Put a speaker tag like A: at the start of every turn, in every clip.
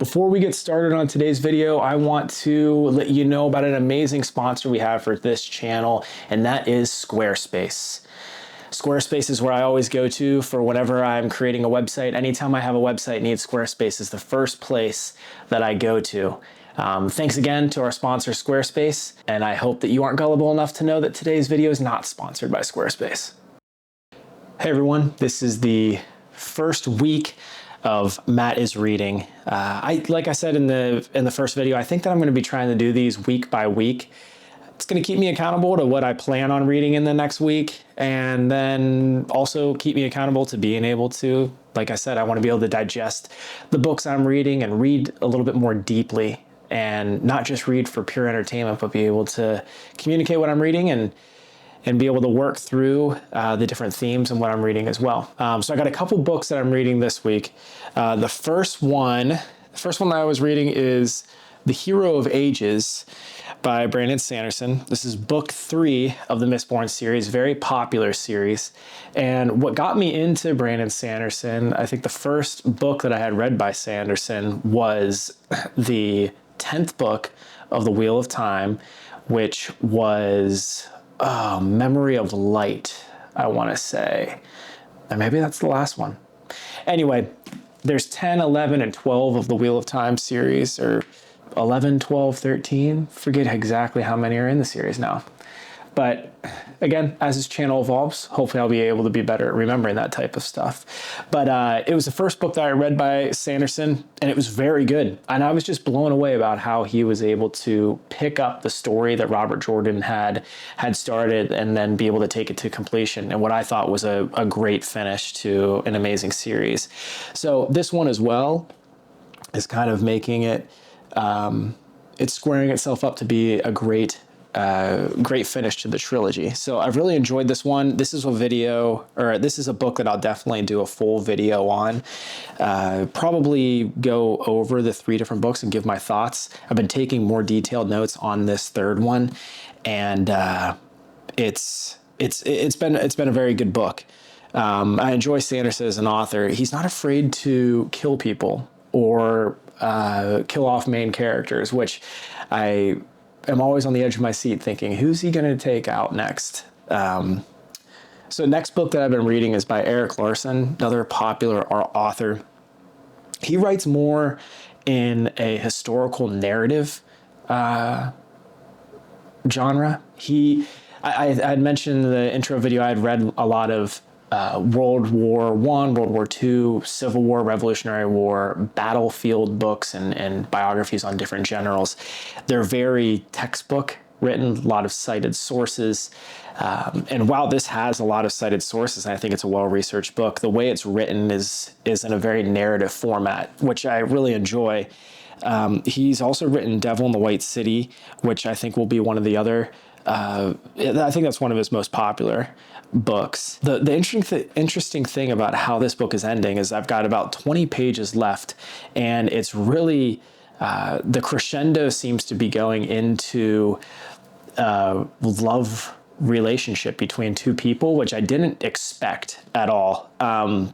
A: Before we get started on today's video, I want to let you know about an amazing sponsor we have for this channel, and that is Squarespace. Squarespace is where I always go to for whenever I'm creating a website. Anytime I have a website needs Squarespace is the first place that I go to. Thanks again to our sponsor, Squarespace, and I hope that you aren't gullible enough to know that today's video is not sponsored by Squarespace. Hey everyone, this is the first week of Matt is Reading. Like I said in the first video, I think that I'm going to be trying to do these week by week. It's going to keep me accountable to what I plan on reading in the next week, and then also keep me accountable to being able to, like I said, I want to be able to digest the books I'm reading and read a little bit more deeply, and not just read for pure entertainment, but be able to communicate what I'm reading and be able to work through the different themes and what I'm reading as well. So I got a couple books that I'm reading this week. The first one that I was reading is The Hero of Ages by Brandon Sanderson. This is book 3 of the Mistborn series, very popular series. And what got me into Brandon Sanderson, I think the first book that I had read by Sanderson was the 10th book of The Wheel of Time, which was Memory of Light, I want to say. And maybe that's the last one. Anyway, there's 10, 11, and 12 of the Wheel of Time series, or 11, 12, 13. Forget exactly how many are in the series now. But again, as this channel evolves, hopefully I'll be able to be better at remembering that type of stuff. But it was the first book that I read by Sanderson, and it was very good. And I was just blown away about how he was able to pick up the story that Robert Jordan had started and then be able to take it to completion, and what I thought was a great finish to an amazing series. So this one as well is kind of making it, it's squaring itself up to be a great finish to the trilogy. So I've really enjoyed this one. This is a book that I'll definitely do a full video on. Probably go over the 3 different books and give my thoughts. I've been taking more detailed notes on this third one, and it's been a very good book. I enjoy Sanderson as an author. He's not afraid to kill people or kill off main characters, which I am always on the edge of my seat thinking, who's he going to take out next? So next book that I've been reading is by Eric Larson, another popular author. He writes more in a historical narrative genre. I had mentioned in the intro video, I had read a lot of World War I, World War II, Civil War, Revolutionary War, battlefield books and biographies on different generals. They're very textbook written, a lot of cited sources. And while this has a lot of cited sources, and I think it's a well-researched book, the way it's written is in a very narrative format, which I really enjoy. He's also written Devil in the White City, which I think will be one of the other I think that's one of his most popular books. The interesting thing about how this book is ending is I've got about 20 pages left, and it's really, the crescendo seems to be going into love relationship between 2 people, which I didn't expect at all.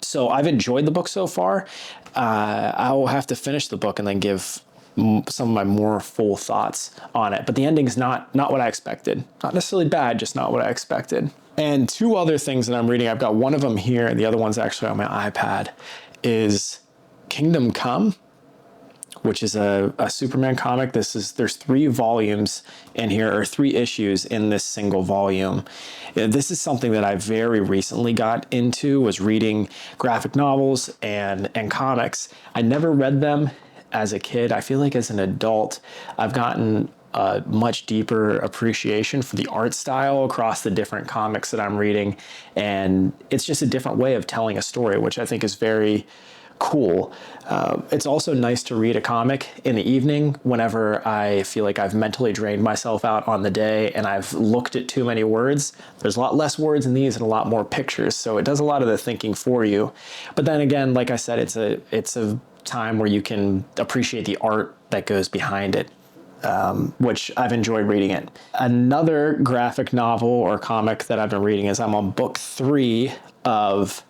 A: So I've enjoyed the book so far. I'll have to finish the book and then give some of my more full thoughts on it. But the ending is not what I expected. Not necessarily bad, just not what I expected. And 2 other things that I'm reading, I've got one of them here, and the other one's actually on my iPad, is Kingdom Come, which is a Superman comic. There's 3 volumes in here, or 3 issues in this single volume. This is something that I very recently got into, was reading graphic novels and comics. I never read them as a kid. I feel like as an adult, I've gotten a much deeper appreciation for the art style across the different comics that I'm reading. And it's just a different way of telling a story, which I think is very cool. It's also nice to read a comic in the evening whenever I feel like I've mentally drained myself out on the day and I've looked at too many words. There's a lot less words in these and a lot more pictures, so it does a lot of the thinking for you. But then again, like I said, it's a time where you can appreciate the art that goes behind it, which I've enjoyed reading it. Another graphic novel or comic that I've been reading is I'm on book 3 of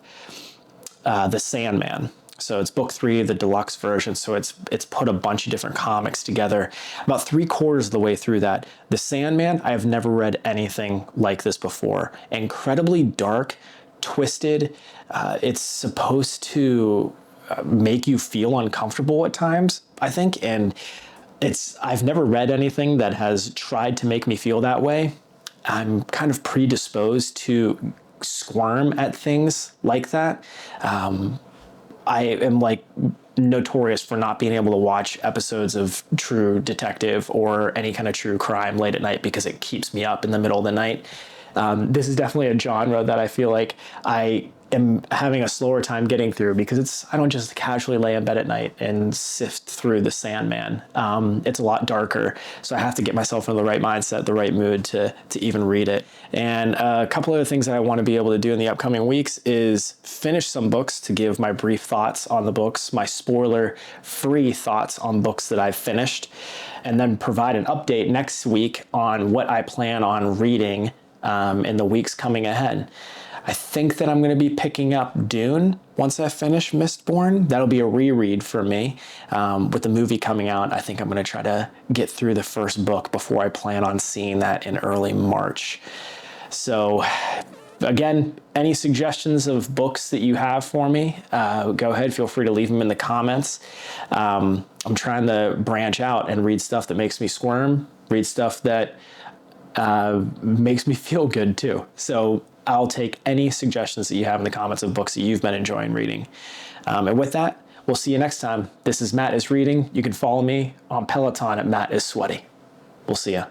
A: The Sandman. So it's book 3, the deluxe version. So it's put a bunch of different comics together. About 3/4 of the way through that. The Sandman, I have never read anything like this before. Incredibly dark, twisted. It's supposed to make you feel uncomfortable at times, I think. And I've never read anything that has tried to make me feel that way. I'm kind of predisposed to squirm at things like that. I am like notorious for not being able to watch episodes of True Detective or any kind of true crime late at night because it keeps me up in the middle of the night. This is definitely a genre that I feel like I am having a slower time getting through because I don't just casually lay in bed at night and sift through the Sandman. It's a lot darker, so I have to get myself in the right mindset, the right mood to even read it. And a couple other things that I want to be able to do in the upcoming weeks is finish some books to give my brief thoughts on the books, my spoiler-free thoughts on books that I've finished, and then provide an update next week on what I plan on reading in the weeks coming ahead. I think that I'm going to be picking up Dune once I finish Mistborn. That'll be a reread for me. With the movie coming out, I think I'm going to try to get through the first book before I plan on seeing that in early March. So again, any suggestions of books that you have for me, go ahead, feel free to leave them in the comments. I'm trying to branch out and read stuff that makes me squirm, read stuff that makes me feel good too. So I'll take any suggestions that you have in the comments of books that you've been enjoying reading. And with that, we'll see you next time. This is Matt is Reading. You can follow me on Peloton at Matt is Sweaty. We'll see ya.